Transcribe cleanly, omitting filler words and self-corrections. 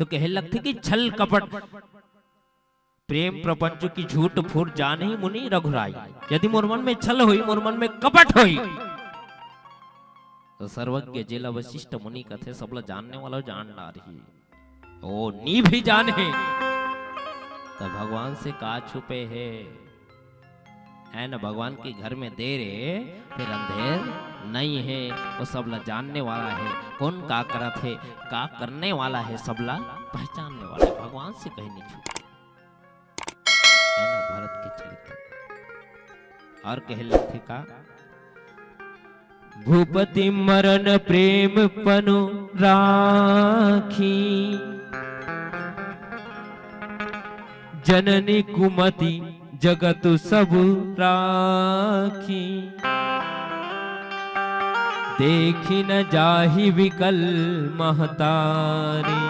तो कहे लगती कि छल कपट प्रेम प्रपंच की झूठ फूर जाने मुनि रघुराई। यदि मोर मन में छल हुई, मोर मन में कपट हुई, तो सर्वज्ञ जिला वशिष्ठ मुनि कथे सबला जानने वाला जान डारी। ओ नी भी जाने तो भगवान से का छुपे है न। भगवान के घर में देर है फिर अंधेर नहीं है। वो सबला जानने वाला है, कौन का करत है, का करने वाला है, सबला पहचानने वाला है। भगवान से कहीं नहीं छुपे है ना। भरत के चरित्र और कह लेते का भूपति मरण प्रेम पनु राखी, जननी कुमति जगत सब राखी, देखी न जाहि विकल महतारी,